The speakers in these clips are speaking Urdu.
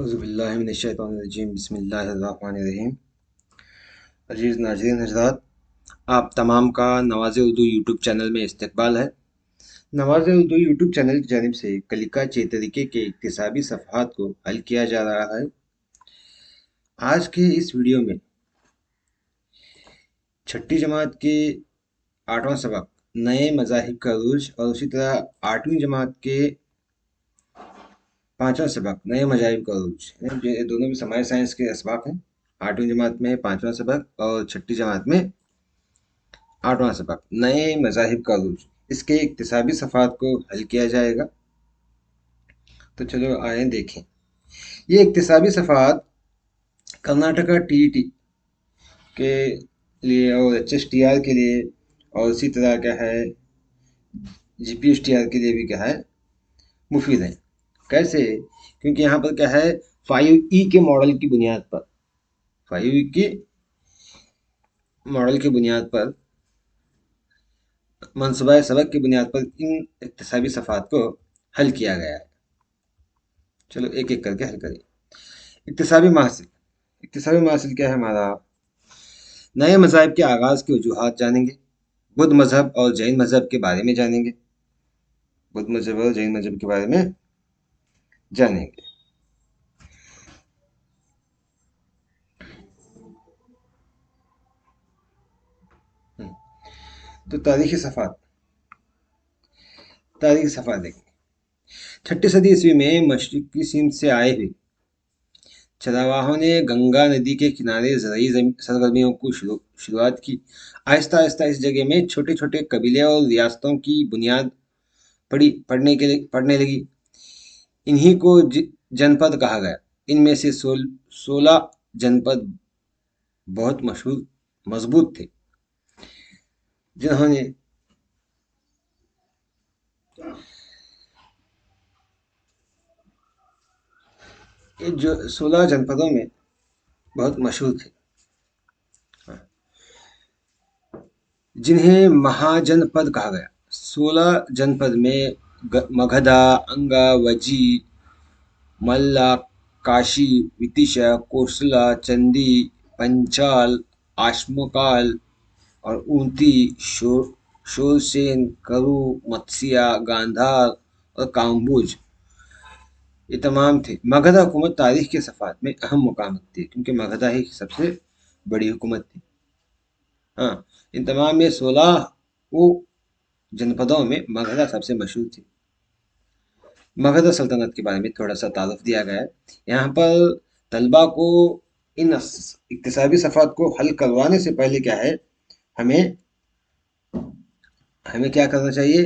اعوذ باللہ من الشیطان الرجیم بسم اللہ الرحمن الرحیم۔ عزیز ناظرین حضرات، آپ تمام کا نواز اردو یوٹیوب چینل میں استقبال ہے۔ نواز اردو یوٹیوب چینل کی جانب سے کلکا چیتریکے کے اکتسابی صفحات کو حل کیا جا رہا ہے۔ آج کے اس ویڈیو میں چھٹی جماعت کے 8واں سبق نئے مذاہب کا عروج اور اسی طرح 8ویں جماعت کے 5واں سبق نئے مذاہب کا عروج، یہ دونوں بھی سماجی سائنس کے اسباق ہیں۔ 8ویں جماعت میں 5واں سبق اور چھٹی جماعت میں 8واں سبق نئے مذاہب کا عروج، اس کے اکتسابی صفحات کو حل کیا جائے گا۔ تو چلو آئیں دیکھیں۔ یہ اکتسابی صفحات کرناٹکا TET کے لیے اور HSTR کے لیے اور اسی طرح کیا ہے GPSTR کے لیے بھی کیا ہے مفید ہیں۔ کیسے؟ کیونکہ یہاں پر کیا ہے 5E کے ماڈل کی بنیاد پر 5E کے ماڈل کی بنیاد پر منصوبہ سبق کی بنیاد پر ان اکتسابی صفحات کو حل کیا گیا ہے۔ چلو ایک ایک کر کے حل کریں۔ اکتسابی محاصل کیا ہے ہمارا؟ نئے مذاہب کے آغاز کی وجوہات جانیں گے، بدھ مذہب اور جین مذہب کے بارے میں جانیں گے، بدھ مذہب اور جین مذہب کے بارے میں جانیں گے۔ تو تاریخی صفحات دیکھیں گے۔ 6 صدی عیسوی میں مشرقی سندھ سے آئے ہوئے چراواہوں نے گنگا ندی کے کنارے زرعی سرگرمیوں کو شروعات کی۔ آہستہ آہستہ اس جگہ میں چھوٹے چھوٹے قبیلے اور ریاستوں کی بنیاد پڑنے لگی۔ انہی کو جنپد کہا گیا۔ ان میں سے 16 جنپد بہت مضبوط تھے، جنہوں نے جو 16 جنپدوں میں بہت مشہور تھے، جنہیں مہاجنپد کہا گیا۔ 16 جنپد میں مگدھا، انگا، وجی، ملّا، کاشی، وتیشا، کوسلا، چندی، پنچال، آشمکال اور اونتی، شورسین، کرو، متسیا، گاندھار اور کامبوج یہ تمام تھے۔ مگدھا حکومت تاریخ کے صفحات میں اہم مقام رکھتی ہے، کیونکہ مگدھا ہی سب سے بڑی حکومت تھی۔ ان تمام میں 16 جنپدوں میں مگدھا سب سے مشہور تھی۔ مگدھا سلطنت کے بارے میں تھوڑا سا تعارف دیا گیا ہے۔ یہاں پر طلبہ کو ان اکتسابی صفحات کو حل کروانے سے پہلے کیا ہے ہمیں کیا کرنا چاہیے،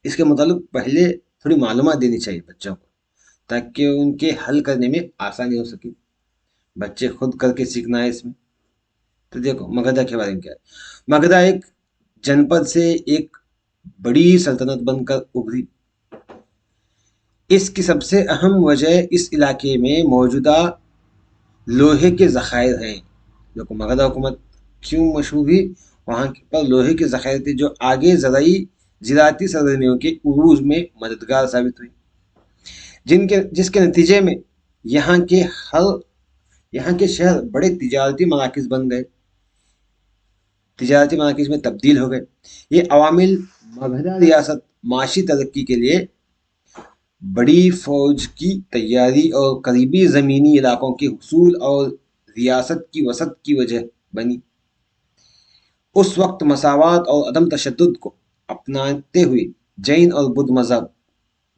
اس کے متعلق پہلے تھوڑی معلومات دینی چاہیے بچوں کو، تاکہ ان کے حل کرنے میں آسانی ہو سکے۔ بچے خود کر کے سیکھنا ہے اس میں۔ تو دیکھو مگدھا کے بارے میں کیا ہے۔ مگدھا ایک جنپد سے ایک بڑی سلطنت بن کر ابھری۔ اس کی سب سے اہم وجہ اس علاقے میں موجودہ لوہے کے ذخائر ہیں۔ دیکھو مگدھا حکومت کیوں مشہور ہوئی؟ وہاں پر لوہے کے ذخائر تھے جو آگے زراعتی سرگرمیوں کے عروج میں مددگار ثابت ہوئی، جس کے نتیجے میں یہاں کے شہر بڑے تجارتی مراکز بن گئے، تجارتی مراکز میں تبدیل ہو گئے۔ یہ عوامل مگدھا ریاست معاشی ترقی کے لیے بڑی فوج کی تیاری اور قریبی زمینی علاقوں کے حصول اور ریاست کی وسعت کی وجہ بنی۔ اس وقت مساوات اور عدم تشدد کو اپناتے ہوئے جین اور بدھ مذہب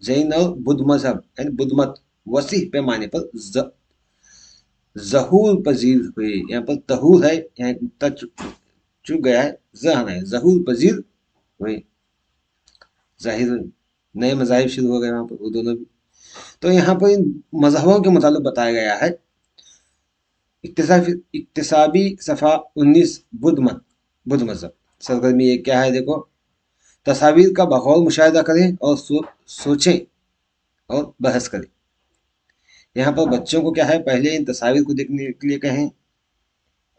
یعنی بدھ مت وسیع پیمانے پر ظہور پذیر ہوئے۔ یہاں پر تہور ہے، یہاں چک گیا ہے، ذہن ہے، ظہور پذیر ہوئے، ظاہر نئے مذاہب شروع ہو گئے وہاں پر، وہ دونوں بھی۔ تو یہاں پر ان مذہبوں کے متعلق بتایا گیا ہے۔ اکتسابی صفحہ 19 بدھ مذہب سرگرمی یہ کیا ہے؟ دیکھو تصاویر کا بغور مشاہدہ کریں اور سوچیں اور بحث کریں۔ یہاں پر بچوں کو کیا ہے پہلے ان تصاویر کو دیکھنے کے لیے کہیں،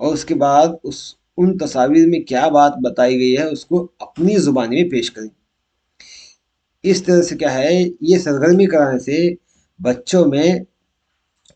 اور اس کے بعد ان تصاویر میں کیا بات بتائی گئی ہے اس کو اپنی زبانی میں پیش کریں۔ اس طرح سے کیا ہے یہ سرگرمی کرانے سے بچوں میں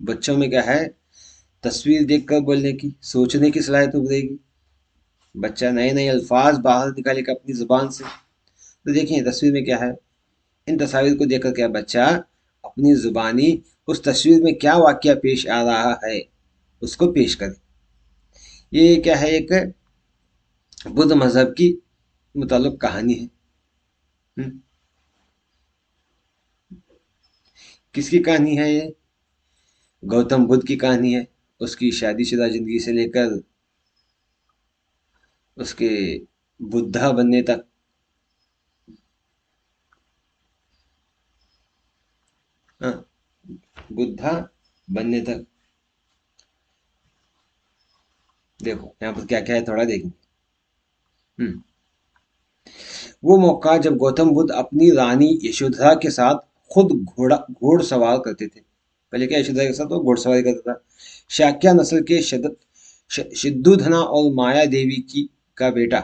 بچوں میں کیا ہے، تصویر دیکھ کر بولنے کی، سوچنے کی صلاحیت ابھرے گی، بچہ نئے نئے الفاظ باہر نکالے گا اپنی زبان سے۔ تو دیکھیں تصویر میں کیا ہے، ان تصاویر کو دیکھ کر کیا بچہ اپنی زبانی اس تصویر میں کیا واقعہ پیش آ رہا ہے اس کو پیش کرے۔ یہ کیا ہے، ایک بدھ مذہب کی متعلق کہانی ہے۔ کس کی کہانی ہے یہ؟ گوتم بدھ کی کہانی ہے، اس کی شادی شدہ زندگی سے لے کر اس کے بدھا بننے تک۔ ہاں، بدھا بننے تک دیکھو یہاں پر کیا کیا ہے تھوڑا دیکھیں۔ وہ موقع جب گوتم بدھ اپنی رانی یشودھرا کے ساتھ خود گھوڑ سوار کرتے تھے۔ پہلے کیا یشودھرا کے ساتھ وہ گھوڑ سواری کرتا تھا۔ شاکیہ نسل کے شدھودھنا اور مایا دیوی کا بیٹا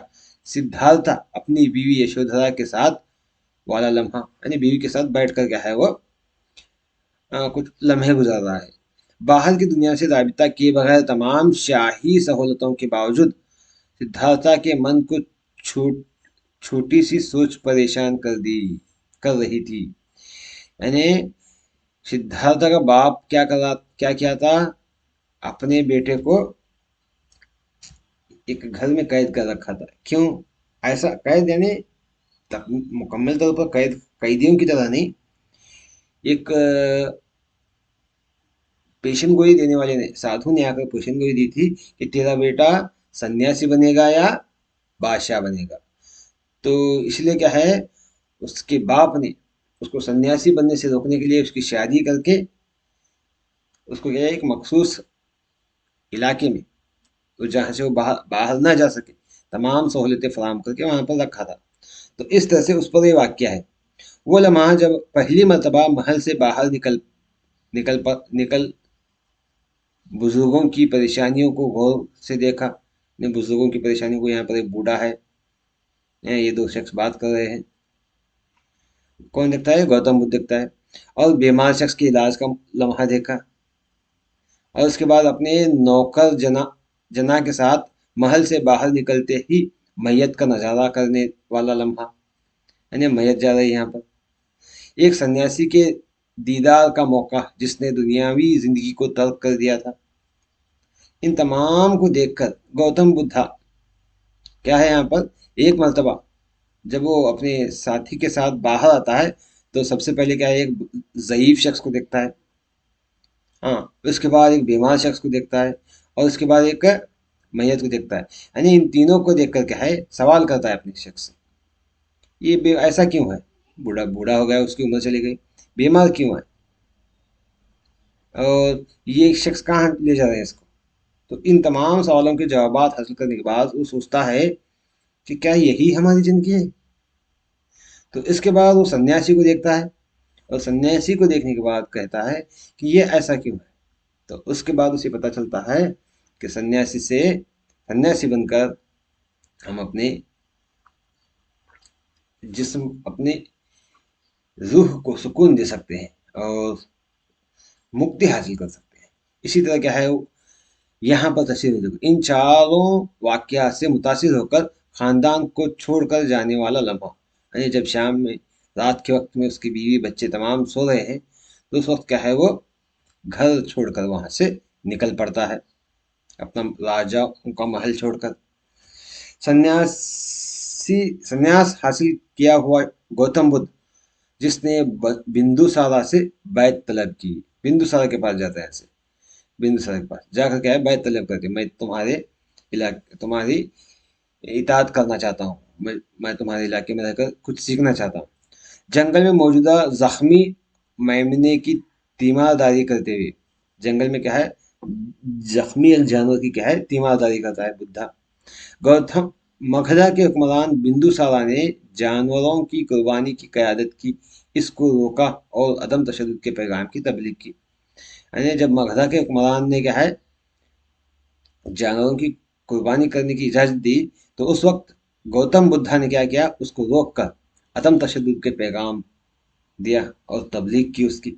سدھارتھا اپنی بیوی یشودھرا کے ساتھ والا لمحہ، یعنی بیوی کے ساتھ بیٹھ کر کیا ہے وہ کچھ لمحے گزار رہا ہے۔ باہر کی دنیا سے رابطہ کیے بغیر تمام شاہی سہولتوں کے باوجود سدھارتھا کے من کو چھوٹی سی سوچ پریشان کر رہی تھی۔ یعنی سدھارتھا کا باپ کیا کیا تھا، اپنے بیٹے کو ایک گھر میں قید کر رکھا تھا۔ کیوں ایسا قید؟ یعنی مکمل طور پر قیدیوں کی طرح نہیں، ایک پیشن گوئی دینے والے نے، سادھو نے آ کر پیشن گوئی دی تھی کہ تیرا بیٹا سنیاسی بنے گا یا بادشاہ بنے گا۔ تو اس لیے کیا ہے، اس کے باپ نے اس کو سنیاسی بننے سے روکنے کے لیے اس کی شادی کر کے اس کو کیا ہے ایک مخصوص علاقے میں، تو جہاں سے وہ باہر نہ جا سکے، تمام سہولتیں فراہم کر کے وہاں پر رکھا تھا۔ تو اس طرح سے اس پر یہ واقعہ ہے۔ وہ لمحہ جب پہلی مرتبہ محل سے باہر نکل بزرگوں کی پریشانیوں کو غور سے دیکھا، بزرگوں کی پریشانیوں کو، یہاں پر ایک بوڑھا ہے، یہ دو شخص بات کر رہے ہیں، کون دیکھتا ہے؟ گوتم بدھ دیکھتا ہے۔ اور بیمار شخص کے علاج کا لمحہ دیکھا، اور اس کے بعد اپنے نوکر جنا کے ساتھ محل سے باہر نکلتے ہی میت کا نظارہ کرنے والا لمحہ، یعنی میت جا رہی ہے یہاں پر۔ ایک سنیاسی کے دیدار کا موقع جس نے دنیاوی زندگی کو ترک کر دیا تھا۔ ان تمام کو دیکھ کر گوتم بدھا کیا ہے یہاں پر، ایک مرتبہ جب وہ اپنے ساتھی کے ساتھ باہر آتا ہے تو سب سے پہلے کیا ہے، ایک ضعیف شخص کو دیکھتا ہے، ہاں، اس کے بعد ایک بیمار شخص کو دیکھتا ہے، اور اس کے بعد ایک میت کو دیکھتا ہے۔ یعنی ان تینوں کو دیکھ کر کیا ہے، سوال کرتا ہے اپنے شخص سے، یہ ایسا کیوں ہے؟ بوڑھا ہو گیا، اس کی عمر چلی گئی، بیمار کیوں ہے، اور یہ شخص کہاں لے جا رہے ہیں اس کو؟ تو ان تمام سوالوں کے جوابات حاصل کرنے کے بعد وہ سوچتا ہے کہ کیا یہی ہماری زندگی ہے؟ تو اس کے بعد وہ سنیاسی کو دیکھتا ہے، اور سنیاسی کو دیکھنے کے بعد کہتا ہے کہ یہ ایسا کیوں ہے؟ تو اس کے بعد اسے پتہ چلتا ہے کہ سنیاسی بن کر ہم اپنے جسم، اپنے روح کو سکون دے سکتے ہیں اور مکتی حاصل کر سکتے ہیں۔ اسی طرح کیا ہے، یہاں پر تشریح دیکھو، ان چاروں واقعات سے متاثر ہو کر خاندان کو چھوڑ کر جانے والا لمحہ، یعنی جب شام میں، رات کے وقت میں اس کی بیوی بچے تمام سو رہے ہیں، تو اس وقت کیا ہے، وہ گھر چھوڑ کر وہاں سے نکل پڑتا ہے، اپنا راجا کا محل چھوڑ کر۔ سنیاس حاصل کیا ہوا گوتم بدھ، جس نے بندوسارا سے بیعت طلب کی، بندوسارا کے پاس جاتا ہے، ایسے بندوسارا کے پاس جا کر کیا ہے، بیعت طلب کرتے، میں تمہاری اطاعت کرنا چاہتا ہوں، میں تمہارے علاقے میں رہ کر کچھ سیکھنا چاہتا ہوں۔ جنگل میں موجودہ زخمی میمنے کی تیمارداری کرتے ہوئے، جنگل میں کیا ہے، زخمی ایک جانور کی کیا ہے، تیمارداری کرتا ہے بدھا۔ گوتم مگدھا کے حکمران بندوسارا نے جانوروں کی قربانی کی قیادت کی، اس کو روکا اور عدم تشدد کے پیغام کی تبلیغ کی۔ یعنی جب مگدھا کے حکمران نے کیا ہے، جانوروں کی قربانی کرنے کی اجازت دی، تو اس وقت گوتم بدھا نے کیا کیا، اس کو روک کر عدم تشدد کے پیغام دیا اور تبلیغ کی اس کی۔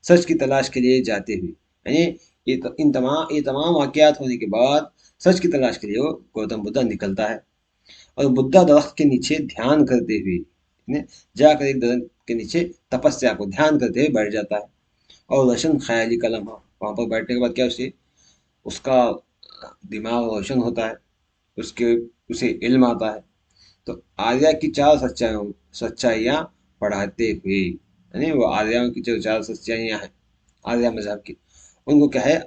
سچ کی تلاش کے لیے جاتے ہوئے، یعنی یہ تمام واقعات ہونے کے بعد سچ کی تلاش کے لیے وہ گوتم بدھا نکلتا ہے، اور بدھا درخت کے نیچے دھیان کرتے ہوئے، یعنی جا کر ایک درخت کے نیچے تپسیا کو دھیان کرتے ہوئے بیٹھ جاتا ہے، اور روشن خیالی کا لمحہ، وہاں پر بیٹھنے کے بعد کیا اس کا دماغ روشن ہوتا ہے، اسے علم آتا ہے، تو آریہ کی چار سچائیاں پڑھاتے ہوئے، یعنی وہ آریہ کی جو چار سچائیاں ہیں آریہ مذہب کی، ان کو کیا ہے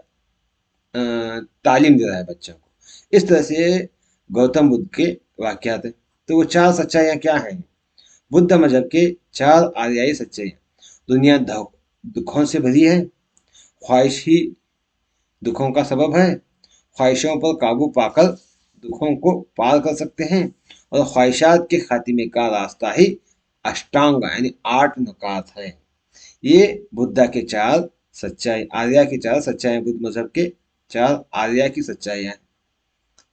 تعلیم دے رہا ہے بچوں کو۔ اس طرح سے گوتم بدھ کے واقعات ہیں۔ تو وہ چار سچائیاں کیا ہیں؟ بدھ مذہب کے چار آریائی سچائیاں: دنیا دکھوں سے بھری ہے، خواہش ہی دکھوں کا سبب ہے، خواہشوں پر قابو پا کر دکھوں کو پار کر سکتے ہیں، اور خواہشات کے خاتمے کا راستہ ہی اشٹانگا یعنی 8 نکات ہے۔ یہ بدھا کے چار سچائی، آریہ کی چار سچائیاں، بدھ مذہب کے چار آریہ کی سچائیاں ہیں،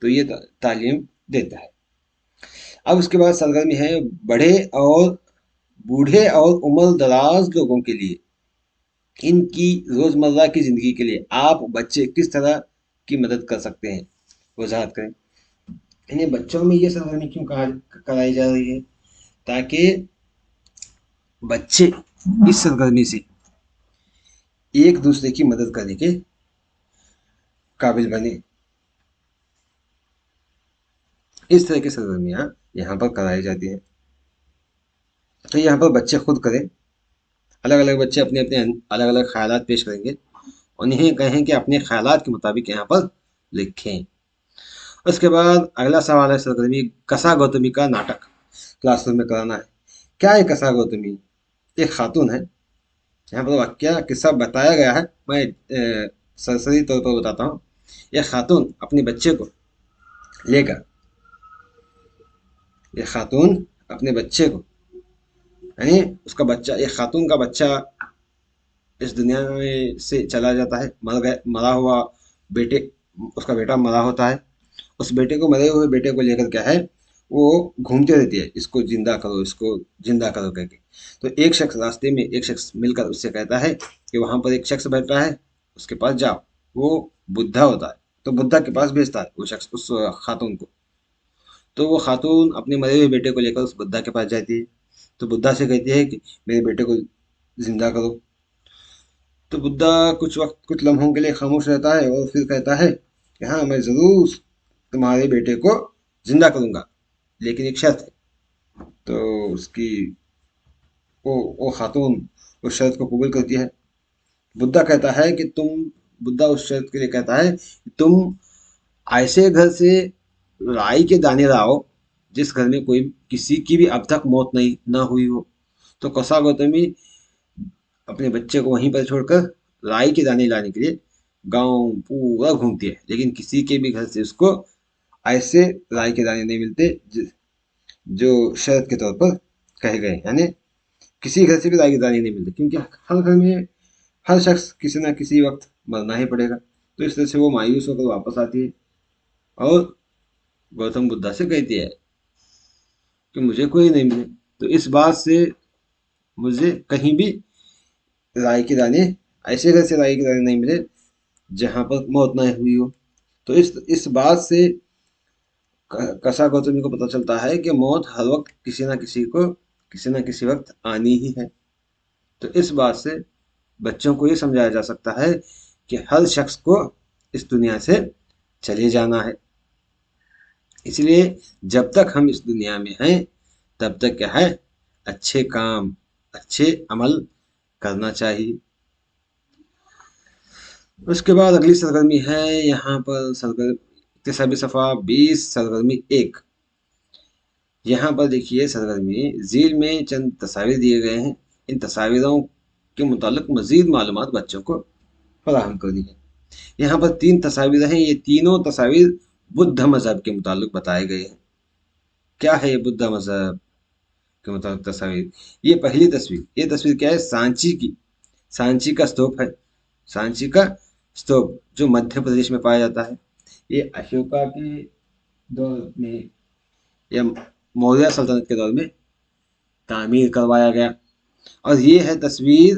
تو یہ تعلیم دیتا ہے۔ اب اس کے بعد سرگرمی ہے بوڑھے اور عمر دراز لوگوں کے لیے، ان کی روزمرہ کی زندگی کے لیے آپ بچے کس طرح کی مدد کر سکتے ہیں، وضاحت کریں۔ یعنی بچوں میں یہ سرگرمی کیوں کرائی جا رہی ہے؟ تاکہ بچے اس سرگرمی سے ایک دوسرے کی مدد کرنے کے قابل بنے۔ اس طرح کی سرگرمیاں یہاں پر کرائی جاتی ہیں، تو یہاں پر بچے خود کریں، الگ الگ بچے اپنے اپنے الگ الگ خیالات پیش کریں گے، انہیں کہیں کہ اپنے خیالات کے مطابق یہاں پر لکھیں۔ اس کے بعد اگلا سوال ہے سرگرمی کسا گوتمی کا ناٹک کلاس روم میں کرانا ہے۔ کیا ہے کسا گوتمی؟ ایک خاتون ہے، یہاں پر واقعہ قصہ بتایا گیا ہے، میں سرسری طور پر بتاتا ہوں۔ یہ خاتون اپنے بچے کو لے کر، یہ خاتون اپنے بچے کو، یعنی اس کا بچہ، ایک خاتون کا بچہ اس دنیا میں سے چلا جاتا ہے، مرا ہوا بیٹے، اس کا بیٹا مرا ہوتا ہے، اس بیٹے کو، مرے ہوئے بیٹے کو لے کر کیا ہے وہ گھومتے رہتی ہے، اس کو زندہ کرو، اس کو زندہ کرو کہہ کے۔ تو ایک شخص راستے میں، ایک شخص مل کر اس سے کہتا ہے کہ وہاں پر ایک شخص بیٹھا ہے، اس کے پاس جاؤ، وہ بدھا ہوتا ہے، تو بدھا کے پاس بھیجتا ہے وہ شخص اس خاتون کو۔ تو وہ خاتون اپنے مرے ہوئے بیٹے کو لے کر اس بدھا کے پاس جاتی ہے، تو بدھا سے کہتی ہے کہ میرے بیٹے کو زندہ کرو۔ تو بدھا کچھ لمحوں کے لیے خاموش رہتا ہے، اور پھر کہتا ہے کہ ہاں میں ضرور تمہارے بیٹے کو زندہ کروں گا، لیکن ایک شرط ہے۔ تو اس کی وہ خاتون اس شرط کو قبول کرتی ہے۔ بدھا کہتا ہے کہ بدھا اس شرط کے لیے کہتا ہے کہ تم ایسے گھر سے رائی کے دانے لاؤ جس گھر میں کسی کی بھی اب تک موت نہ ہوئی ہو۔ تو کسا گوتمی اپنے بچے کو وہیں پر چھوڑ کر رائی کے دانے لانے کے لیے گاؤں پورا گھومتی ہے، لیکن کسی کے بھی گھر سے اس کو ایسے رائی کے دانے نہیں ملتے جو شرط کے طور پر کہے گئے، یعنی کسی گھر سے بھی رائی کے دانے نہیں ملتے، کیونکہ ہر گھر میں ہر شخص کسی نہ کسی وقت مرنا ہی پڑے گا۔ تو اس طرح سے وہ مایوس ہو کر واپس آتی ہے، اور گوتم بدھا سے کہتی ہے کہ مجھے کوئی نہیں ملے، تو اس بات سے مجھے کہیں بھی رائی کے دانے، ایسے گھر سے رائی کے دانے نہیں ملے جہاں پر موت نہ ہوئی ہو۔ تو اس بات سے کسا گوتمی کو پتہ چلتا ہے کہ موت ہر وقت کسی نہ کسی وقت آنی ہی ہے۔ تو اس بات سے بچوں کو یہ سمجھایا جا سکتا ہے کہ ہر شخص کو اس دنیا سے چلے جانا ہے، اس لیے جب تک ہم اس دنیا میں ہیں تب تک کیا ہے اچھے کام، اچھے عمل کرنا چاہیے۔ اس کے بعد اگلی سرگرمی ہے یہاں پر اقتصابی صفحہ 20 سرگرمی 1۔ یہاں پر دیکھیے سرگرمی ذیل میں چند تصاویر دیے گئے ہیں، ان تصاویروں کے متعلق مزید معلومات بچوں کو فراہم کرنی ہے۔ یہاں پر 3 تصاویر ہیں، یہ تینوں تصاویر بدھ مذہب کے متعلق بتائے گئے ہیں۔ کیا ہے یہ بدھ مذہب کے متعلق تصاویر؟ یہ پہلی تصویر، یہ تصویر کیا ہے سانچی کا ستوپ ہے، سانچی کا ستوپ جو مدھیہ پردیش میں پایا جاتا ہے۔ یہ اشوکا کے دور میں یا موریہ سلطنت کے دور میں تعمیر کروایا گیا، اور یہ ہے تصویر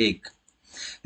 1।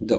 2,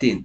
3।